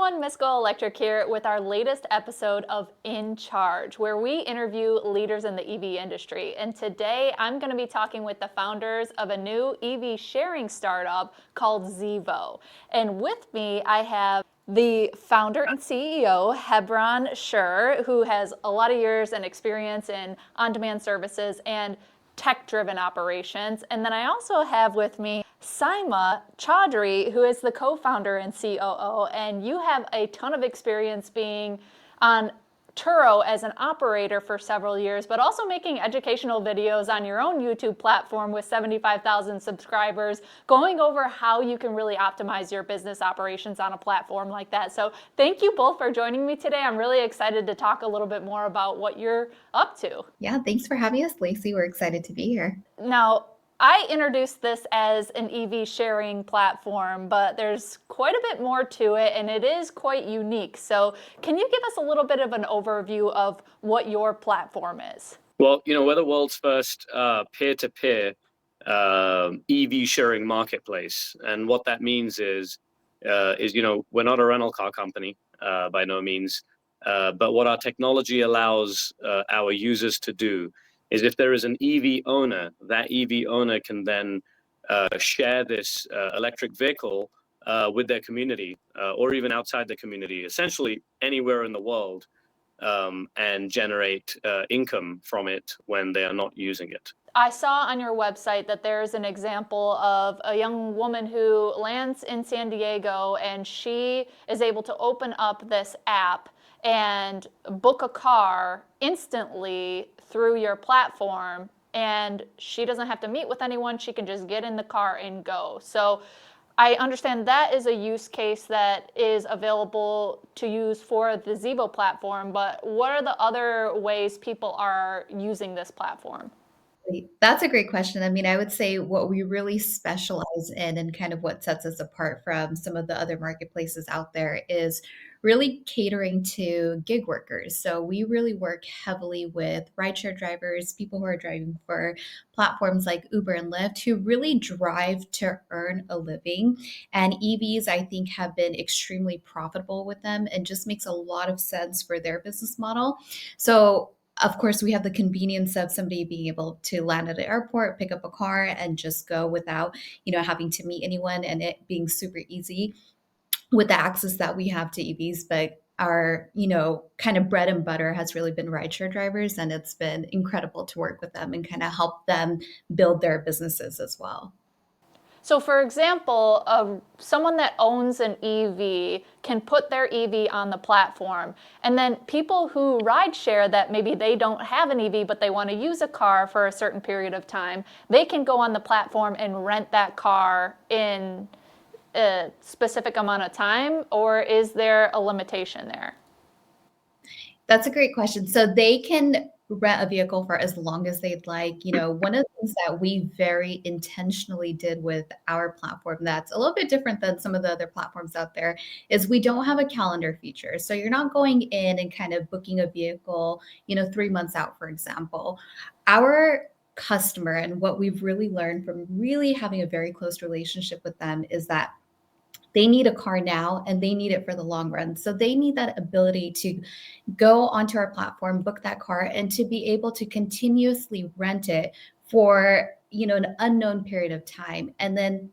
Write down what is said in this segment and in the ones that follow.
everyone, Miss GoElectric here with our latest episode of In Charge, where we interview leaders in the EV industry. And today I'm going to be talking with the founders of a new EV sharing startup called Zevo. And with me, I have the founder and CEO, Hebron Schur, who has a lot of years and experience in on-demand services and tech-driven operations. And then I also have with me Saima Chaudhry, who is the co-founder and COO, and you have a ton of experience being on Turo as an operator for several years, but also making educational videos on your own YouTube platform with 75,000 subscribers, going over how you can really optimize your business operations on a platform like that. So thank you both for joining me today. I'm really excited to talk a little bit more about what you're up to. Yeah, thanks for having us, Lacey. We're excited to be here. Now, I introduced this as an EV sharing platform, but there's quite a bit more to it, and it is quite unique. So can you give us a little bit of an overview of what your platform is? Well, we're the world's first peer-to-peer EV sharing marketplace. And what that means is we're not a rental car company by no means. But what our technology allows our users to do is if there is an EV owner, that EV owner can then share this electric vehicle with their community or even outside the community, essentially anywhere in the world, and generate income from it when they are not using it. I saw on your website that there's an example of a young woman who lands in San Diego and she is able to open up this app and book a car instantly through your platform, and she doesn't have to meet with anyone. She can just get in the car and go. So I understand that is a use case that is available to use for the Zevo platform, but what are the other ways people are using this platform? That's a great question. I mean, I would say what we really specialize in and kind of what sets us apart from some of the other marketplaces out there is really catering to gig workers. So we really work heavily with rideshare drivers, people who are driving for platforms like Uber and Lyft, who really drive to earn a living. And EVs, I think, have been extremely profitable with them and just makes a lot of sense for their business model. So of course, we have the convenience of somebody being able to land at the airport, pick up a car, and just go without, having to meet anyone, and it being super easy with the access that we have to EVs. But our, kind of bread and butter has really been rideshare drivers, and it's been incredible to work with them and kind of help them build their businesses as well. So for example, someone that owns an EV can put their EV on the platform. And then people who ride share that maybe they don't have an EV, but they want to use a car for a certain period of time, they can go on the platform and rent that car in a specific amount of time, or is there a limitation there? That's a great question. So they can rent a vehicle for as long as they'd like. One of the things that we very intentionally did with our platform that's a little bit different than some of the other platforms out there is we don't have a calendar feature. So you're not going in and kind of booking a vehicle, 3 months out, for example. Our customer and what we've really learned from really having a very close relationship with them is that they need a car now and they need it for the long run. So they need that ability to go onto our platform, book that car, and to be able to continuously rent it for, an unknown period of time. And then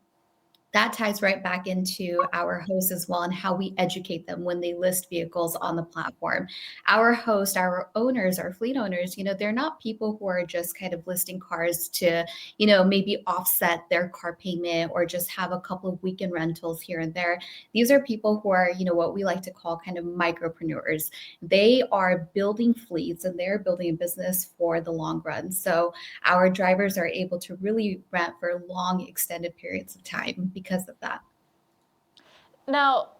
that ties right back into our hosts as well and how we educate them when they list vehicles on the platform. Our host, our owners, our fleet owners, they're not people who are just kind of listing cars to, maybe offset their car payment or just have a couple of weekend rentals here and there. These are people who are, what we like to call kind of micropreneurs. They are building fleets and they're building a business for the long run. So our drivers are able to really rent for long, extended periods of time because of that. Now,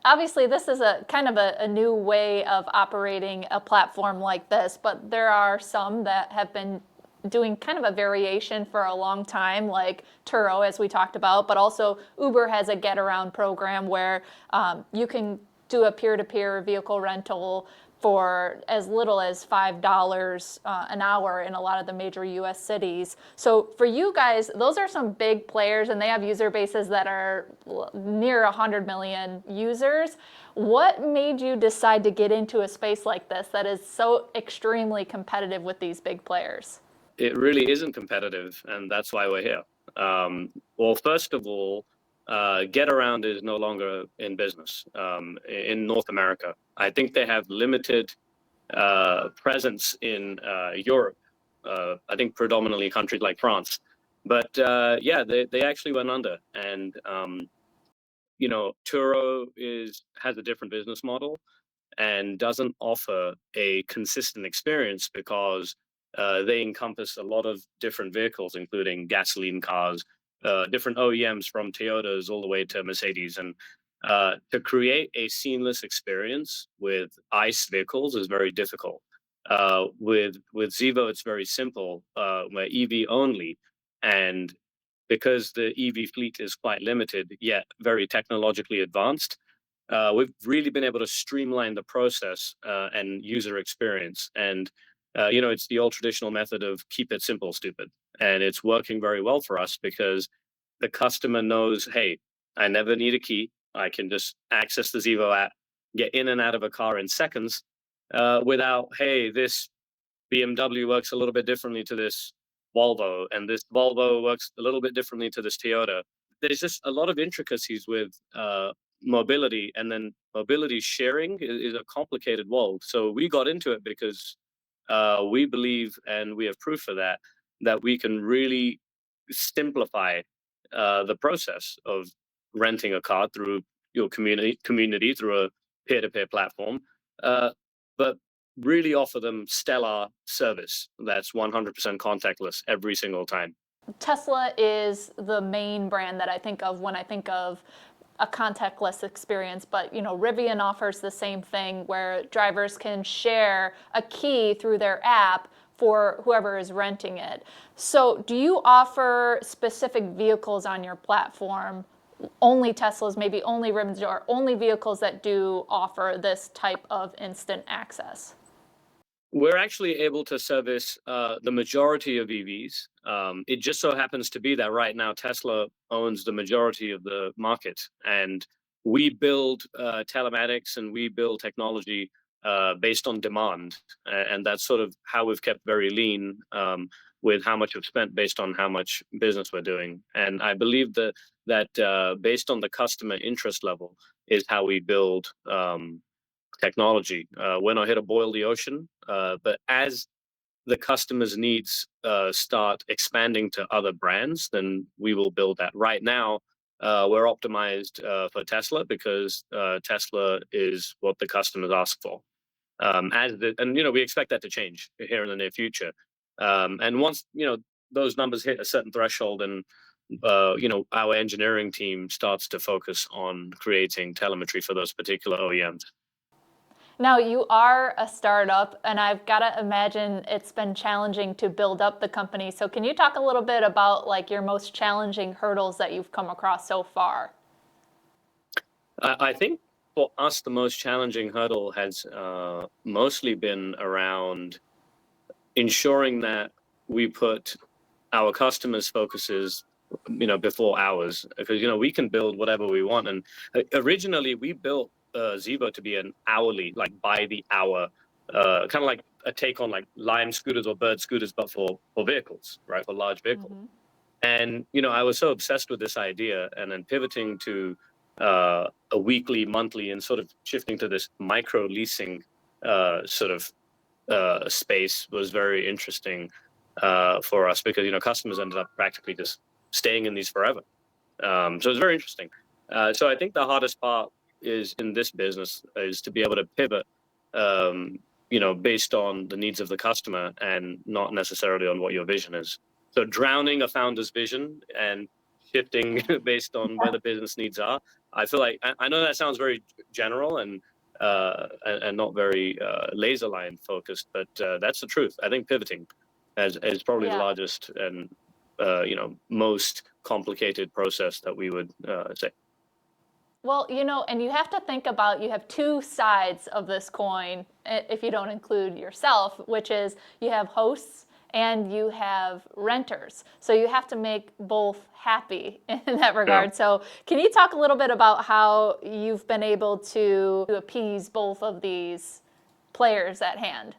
obviously, this is a kind of a new way of operating a platform like this, but there are some that have been doing kind of a variation for a long time, like Turo, as we talked about, but also Uber has a get around program where you can do a peer-to-peer vehicle rental for as little as $5 an hour in a lot of the major US cities. So for you guys, those are some big players and they have user bases that are near 100 million users. What made you decide to get into a space like this that is so extremely competitive with these big players? It really isn't competitive, and that's why we're here. Well, first of all, Get Around is no longer in business in North America. I think they have limited presence in Europe. I think predominantly countries like France. But yeah, they actually went under, and Turo has a different business model and doesn't offer a consistent experience because they encompass a lot of different vehicles, including gasoline cars, different OEMs from Toyotas all the way to Mercedes. And to create a seamless experience with ICE vehicles is very difficult. With Zevo, it's very simple. We're EV only, and because the EV fleet is quite limited yet very technologically advanced, we've really been able to streamline the process and user experience. And it's the old traditional method of keep it simple, stupid, and it's working very well for us because the customer knows, hey, I never need a key. I can just access the Zevo app, get in and out of a car in seconds, without, hey, this BMW works a little bit differently to this Volvo, and this Volvo works a little bit differently to this Toyota. There's just a lot of intricacies with mobility, and then mobility sharing is a complicated world. So we got into it because we believe, and we have proof for that, that we can really simplify the process of renting a car through your community through a peer-to-peer platform, but really offer them stellar service that's 100% contactless every single time. Tesla is the main brand that I think of when I think of a contactless experience, but Rivian offers the same thing where drivers can share a key through their app for whoever is renting it. So do you offer specific vehicles on your platform, only Teslas, maybe only Rivians, or only vehicles that do offer this type of instant access? We're actually able to service the majority of EVs. It just so happens to be that right now Tesla owns the majority of the market, and we build telematics and we build technology based on demand, and that's sort of how we've kept very lean with how much we've spent based on how much business we're doing. And I believe that based on the customer interest level is how we build technology. We're not here to boil the ocean, but as the customer's needs start expanding to other brands, then we will build that. Right now, we're optimized for Tesla because Tesla is what the customers ask for. We expect that to change here in the near future. And once those numbers hit a certain threshold, and our engineering team starts to focus on creating telemetry for those particular OEMs. Now, you are a startup, and I've got to imagine it's been challenging to build up the company. So can you talk a little bit about your most challenging hurdles that you've come across so far? I think for us, the most challenging hurdle has mostly been around ensuring that we put our customers' focuses, before ours, because we can build whatever we want. And originally, we built Zevo to be an hourly, like by the hour, kind of like a take on like Lime scooters or Bird scooters, but for vehicles, right, for large vehicles. Mm-hmm. And I was so obsessed with this idea, and then pivoting to a weekly, monthly, and sort of shifting to this micro leasing sort of space was very interesting for us because customers ended up practically just staying in these forever. So it's very interesting. So I think the hardest part is in this business is to be able to pivot, based on the needs of the customer and not necessarily on what your vision is. So drowning a founder's vision and shifting based on where the business needs are. I feel like I know that sounds very general and not very laser line focused, but that's the truth. I think pivoting is probably the largest and most complicated process that we would say. Well, and you have to think about, you have two sides of this coin, if you don't include yourself, which is you have hosts and you have renters. So you have to make both happy in that Yeah. regard. So can you talk a little bit about how you've been able to appease both of these players at hand?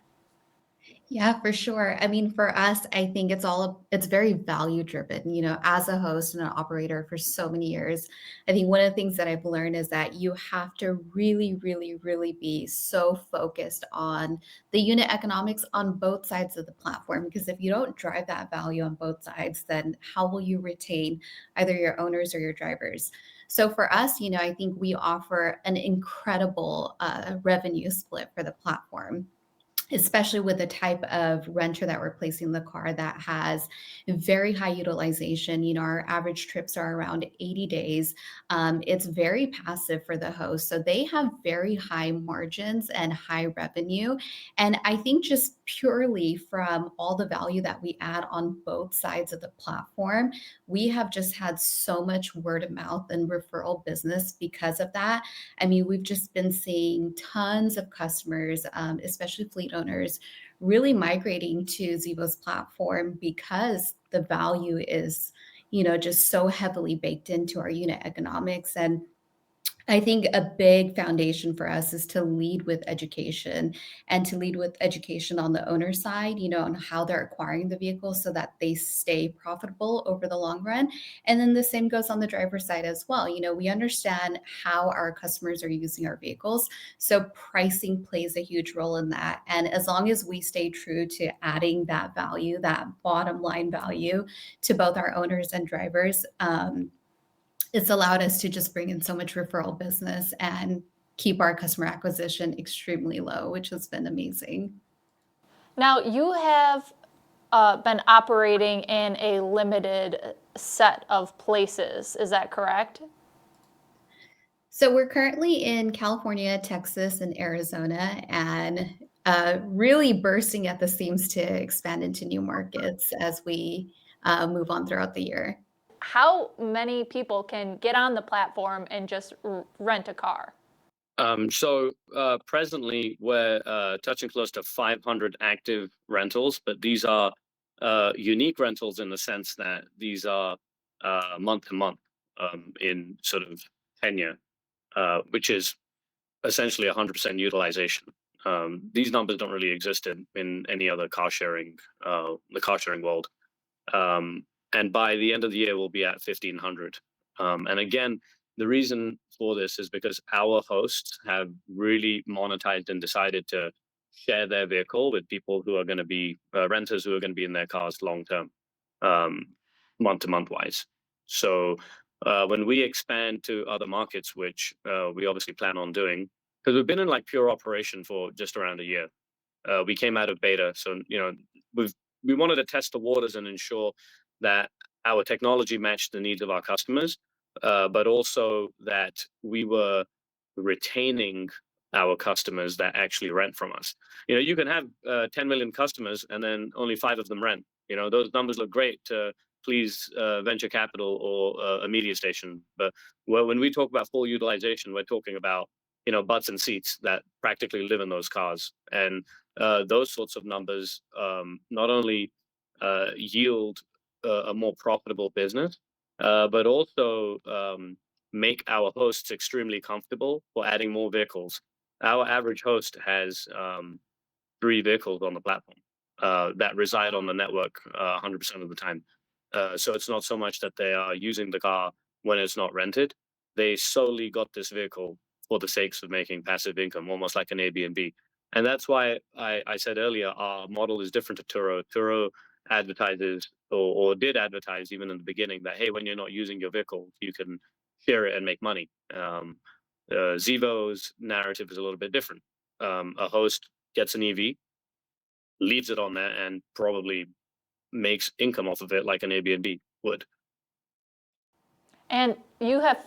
Yeah, for sure. I mean, for us, I think it's very value driven. As a host and an operator for so many years, I think one of the things that I've learned is that you have to really, really, really be so focused on the unit economics on both sides of the platform. Because if you don't drive that value on both sides, then how will you retain either your owners or your drivers? So for us, I think we offer an incredible revenue split for the platform, especially with the type of renter that we're placing the car that has very high utilization. Our average trips are around 80 days. It's very passive for the host. So they have very high margins and high revenue. And I think just purely from all the value that we add on both sides of the platform, we have just had so much word of mouth and referral business because of that. I mean, we've just been seeing tons of customers, especially fleet owners, really migrating to Zevo's platform because the value is, just so heavily baked into our unit economics. And I think a big foundation for us is to lead with education, and to lead with education on the owner side, on how they're acquiring the vehicle so that they stay profitable over the long run. And then the same goes on the driver side as well. We understand how our customers are using our vehicles. So pricing plays a huge role in that. And as long as we stay true to adding that value, that bottom line value to both our owners and drivers, it's allowed us to just bring in so much referral business and keep our customer acquisition extremely low, which has been amazing. Now, you have been operating in a limited set of places. Is that correct? So we're currently in California, Texas, and Arizona, and really bursting at the seams to expand into new markets as we move on throughout the year. How many people can get on the platform and just rent a car? Presently, we're touching close to 500 active rentals, but these are unique rentals in the sense that these are month to month in sort of tenure, which is essentially 100% utilization. These numbers don't really exist in any other the car sharing world. And by the end of the year, we'll be at 1,500. And again, the reason for this is because our hosts have really monetized and decided to share their vehicle with people who are going to be renters who are going to be in their cars long term, um, month to month wise. So when we expand to other markets, which we obviously plan on doing, because we've been in like pure operation for just around a year. We came out of beta, so we wanted to test the waters and ensure that our technology matched the needs of our customers, but also that we were retaining our customers that actually rent from us. You can have 10 million customers and then only 5 of them rent. Those numbers look great to please venture capital or a media station, but when we talk about full utilization, we're talking about butts and seats that practically live in those cars. And those sorts of numbers not only yield a more profitable business, but also make our hosts extremely comfortable for adding more vehicles. Our average host has 3 vehicles on the platform that reside on the network 100% of the time. So it's not so much that they are using the car when it's not rented. They solely got this vehicle for the sakes of making passive income, almost like an Airbnb. And that's why I said earlier, our model is different to Turo. Turo advertises or did advertise even in the beginning that, hey, when you're not using your vehicle, you can share it and make money. Zevo's narrative is a little bit different. A host gets an EV, leaves it on there, and probably makes income off of it like an Airbnb would. And you have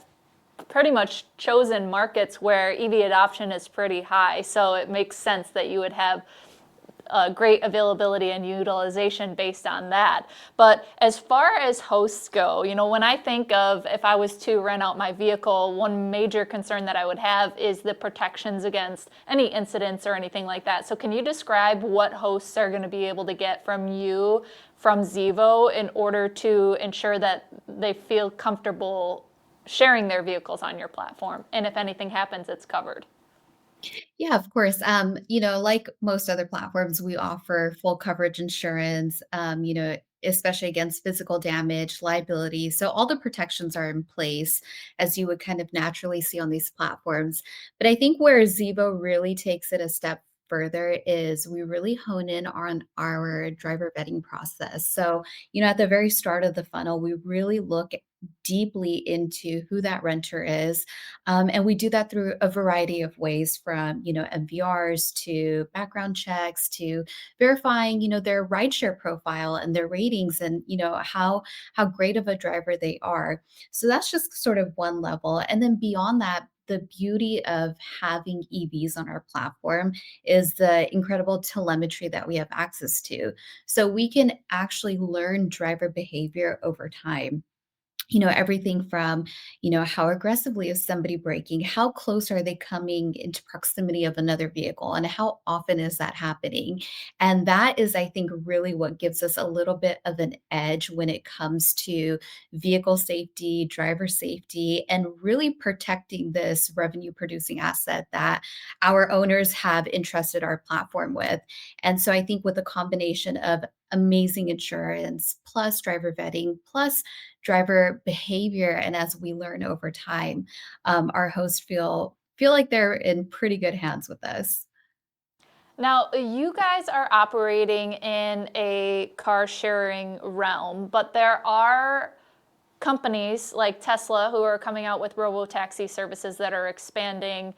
pretty much chosen markets where EV adoption is pretty high, so it makes sense that you would have great availability and utilization based on that. But as far as hosts go, when I think of if I was to rent out my vehicle, one major concern that I would have is the protections against any incidents or anything like that. So can you describe what hosts are going to be able to get from you, from Zevo, in order to ensure that they feel comfortable sharing their vehicles on your platform? And if anything happens, it's covered. Yeah, of course. Like most other platforms, we offer full coverage insurance, especially against physical damage, liability. So all the protections are in place as you would kind of naturally see on these platforms. But I think where Zevo really takes it a step further is we really hone in on our driver vetting process. So, at the very start of the funnel, we really look deeply into who that renter is, and we do that through a variety of ways from, MVRs to background checks to verifying, their rideshare profile and their ratings and, how great of a driver they are. So that's just sort of one level. And then beyond that, the beauty of having EVs on our platform is the incredible telemetry that we have access to. So we can actually learn driver behavior over time. Everything from, how aggressively is somebody braking? How close are they coming into proximity of another vehicle? And how often is that happening? And that is, I think, really what gives us a little bit of an edge when it comes to vehicle safety, driver safety, and really protecting this revenue producing asset that our owners have entrusted our platform with. And so I think with a combination of amazing insurance plus driver vetting plus driver behavior, and as we learn over time, our hosts feel like they're in pretty good hands with us. Now, you guys are operating in a car sharing realm, but there are companies like Tesla who are coming out with robo-taxi services that are expanding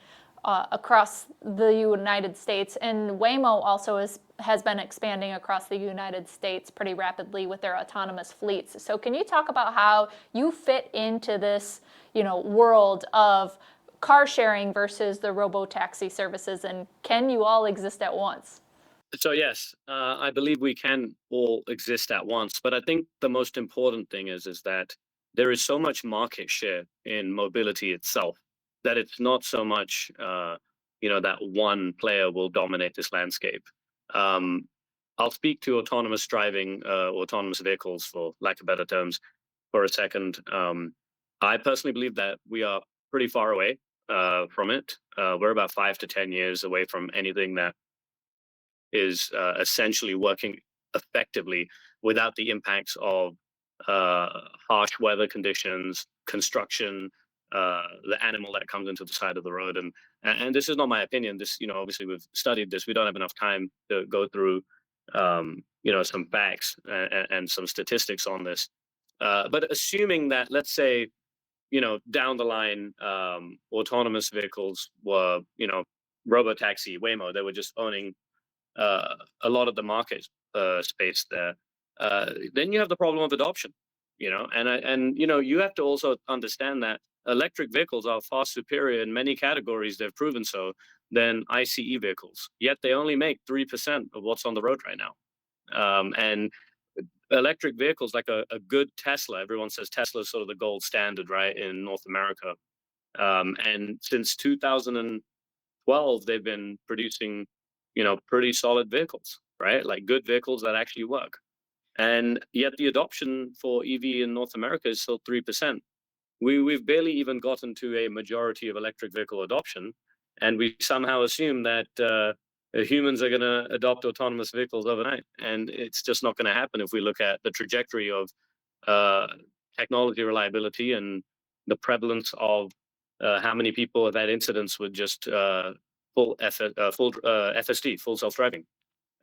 across the United States, and Waymo also has been expanding across the United States pretty rapidly with their autonomous fleets. So can you talk about how you fit into this, world of car sharing versus the robo-taxi services, and can you all exist at once? So yes, I believe we can all exist at once, but I think the most important thing is that there is so much market share in mobility itself that it's not so much that one player will dominate this landscape. Um, I'll speak to autonomous driving, autonomous vehicles, for lack of better terms, for a second. I personally believe that we are pretty far away from it. We're about 5 to 10 years away from anything that is essentially working effectively without the impacts of uh, harsh weather conditions, construction, the animal that comes into the side of the road, and this is not my opinion. This, obviously we've studied this. We don't have enough time to go through, some facts and some statistics on this. But assuming that, let's say, down the line, autonomous vehicles were, robotaxi, Waymo, they were just owning a lot of the market space there, then you have the problem of adoption, and you have to also understand that electric vehicles are far superior in many categories. They've proven so than ICE vehicles. Yet they only make 3% of what's on the road right now. And electric vehicles, like a good Tesla, everyone says Tesla is sort of the gold standard, right, in North America. And since 2012, they've been producing, pretty solid vehicles, right? Like good vehicles that actually work. And yet the adoption for EV in North America is still 3%. We've barely even gotten to a majority of electric vehicle adoption, and we somehow assume that humans are going to adopt autonomous vehicles overnight, and it's just not going to happen if we look at the trajectory of uh, technology reliability and the prevalence of how many people have had incidents with just full FSD, full self-driving.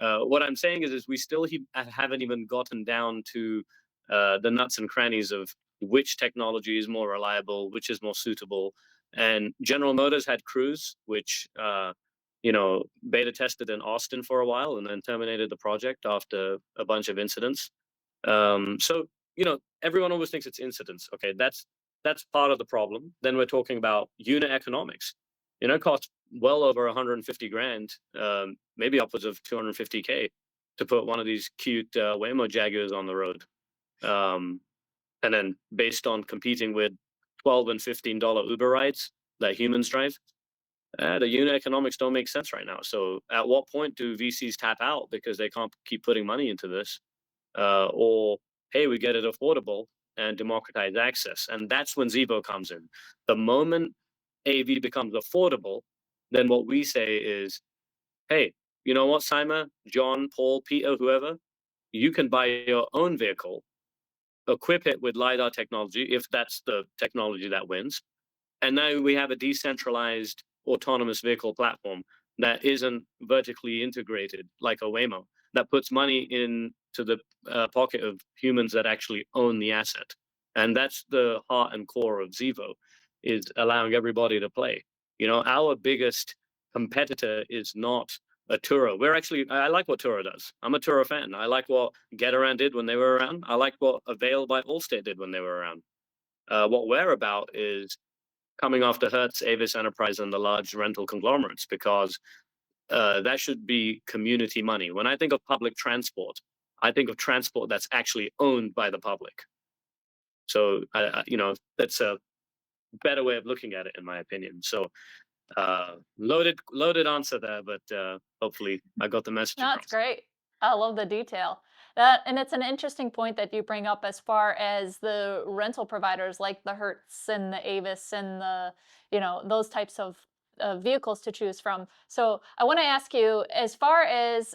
What I'm saying is we still haven't even gotten down to the nuts and crannies of which technology is more reliable, which is more suitable. And General Motors had Cruise, which beta tested in Austin for a while and then terminated the project after a bunch of incidents. So everyone always thinks it's incidents. Okay, that's part of the problem. Then we're talking about unit economics. It costs well over 150 grand, maybe upwards of 250K to put one of these cute Waymo Jaguars on the road. Um, and then based on competing with 12 and $15 Uber rides that humans drive, the unit economics don't make sense right now. So at what point do VCs tap out because they can't keep putting money into this? Or hey, we get it affordable and democratize access. And that's when Zevo comes in. The moment AV becomes affordable, then what we say is, hey, you know what, Simon, John, Paul, Peter, whoever, you can buy your own vehicle, equip it with LiDAR technology, if that's the technology that wins, and now we have a decentralized autonomous vehicle platform that isn't vertically integrated like a Waymo, that puts money into the pocket of humans that actually own the asset. And that's the heart and core of Zevo, is allowing everybody to play. You know, our biggest competitor is not a Turo. We're actually, I like what Turo does. I'm a Turo fan. I like what Getaround did when they were around. I like what Avail by Allstate did when they were around. What we're about is coming after Hertz, Avis Enterprise, and the large rental conglomerates, because that should be community money. When I think of public transport, I think of transport that's actually owned by the public. So, you know, that's a better way of looking at it, in my opinion. So, loaded answer there, but hopefully I got the message No, it's across. great. I love the detail. That and it's an interesting point that you bring up as far as the rental providers like the Hertz and the Avis and the, those types of vehicles to choose from. So I want to ask you, as far as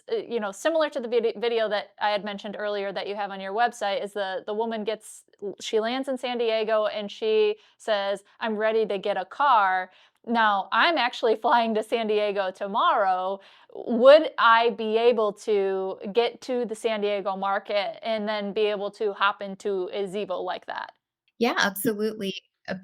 similar to the video that I had mentioned earlier that you have on your website, is the woman she lands in San Diego and she says, "I'm ready to get a car." Now, I'm actually flying to San Diego tomorrow. Would I be able to get to the San Diego market and then be able to hop into a Zevo like that? Yeah, absolutely.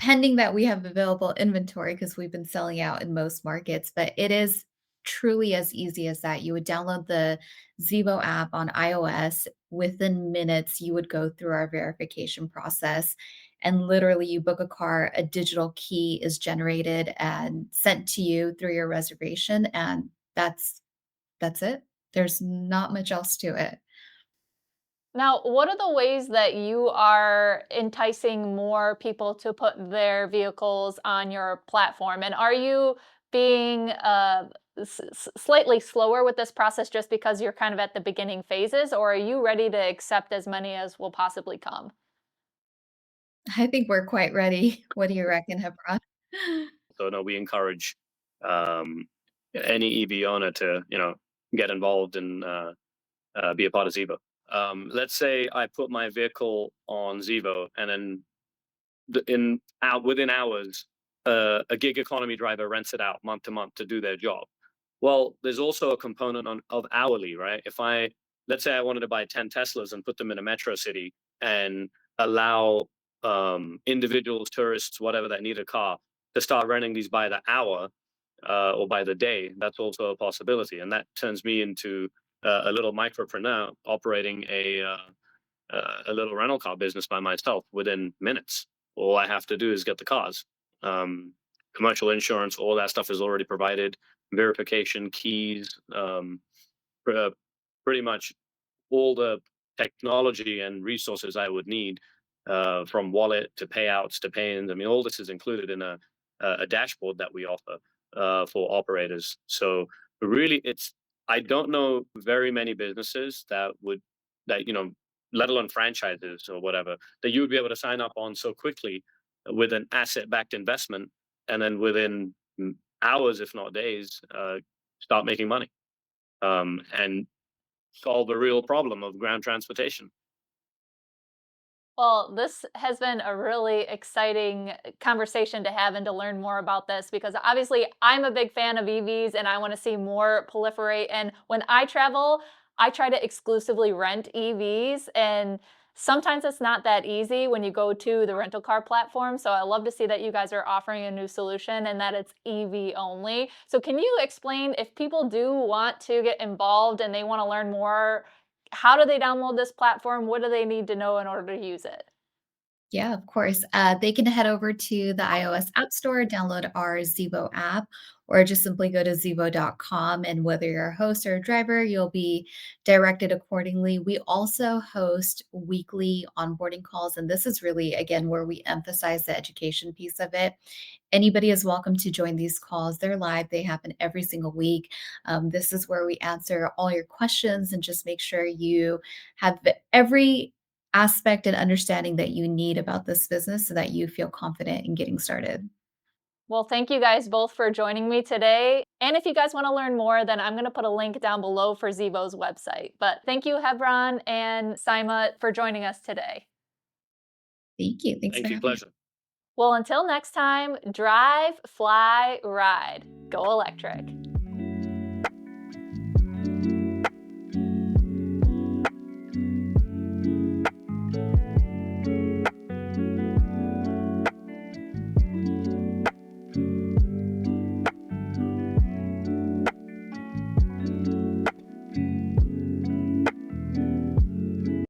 Pending that we have available inventory because we've been selling out in most markets, but it is truly as easy as that. You would download the Zevo app on iOS. Within minutes, you would go through our verification process, and literally you book a car, a digital key is generated and sent to you through your reservation, and that's it. There's not much else to it. Now, what are the ways that you are enticing more people to put their vehicles on your platform? And are you being slightly slower with this process just because you're kind of at the beginning phases, or are you ready to accept as many as will possibly come? I think we're quite ready. What do you reckon, Hebron? So no, we encourage um, any EV owner to, you know, get involved and be a part of Zevo. Let's say I put my vehicle on Zevo, and then within hours, a gig economy driver rents it out month to month to do their job. Well, there's also a component of hourly, right? If I, let's say I wanted to buy 10 Teslas and put them in a metro city and allow individuals, tourists, whatever that need a car to start renting these by the hour or by the day, that's also a possibility. And that turns me into a little micropreneur operating a little rental car business by myself within minutes. All I have to do is get the cars. Um, Commercial insurance, all that stuff is already provided. Verification, keys, pretty much all the technology and resources I would need, from wallet to payouts to pay-ins. I mean, all this is included in a dashboard that we offer for operators. So really, it's, I don't know very many businesses that would, that, you know, let alone franchises or whatever, that you would be able to sign up on so quickly with an asset-backed investment, and then within hours, if not days, start making money. And solve a real problem of ground transportation. Well, this has been a really exciting conversation to have and to learn more about this because obviously I'm a big fan of EVs and I want to see more proliferate. And when I travel, I try to exclusively rent EVs. And sometimes it's not that easy when you go to the rental car platform. So I love to see that you guys are offering a new solution and that it's EV only. So, can you explain if people do want to get involved and they want to learn more? How do they download this platform? What do they need to know in order to use it? Yeah, of course. They can head over to the iOS App Store, download our Zevo app, or just simply go to zevo.com. And whether you're a host or a driver, you'll be directed accordingly. We also host weekly onboarding calls. And this is really, again, where we emphasize the education piece of it. Anybody is welcome to join these calls. They're live, they happen every single week. This is where we answer all your questions and just make sure you have every aspect and understanding that you need about this business so that you feel confident in getting started. Well, thank you guys both for joining me today. And if you guys want to learn more, then I'm going to put a link down below for Zevo's website. But thank you, Hebron and Saima, for joining us today. Thank you. Thanks Thank for you. having me. Pleasure. Well, until next time, drive, fly, ride. Go electric.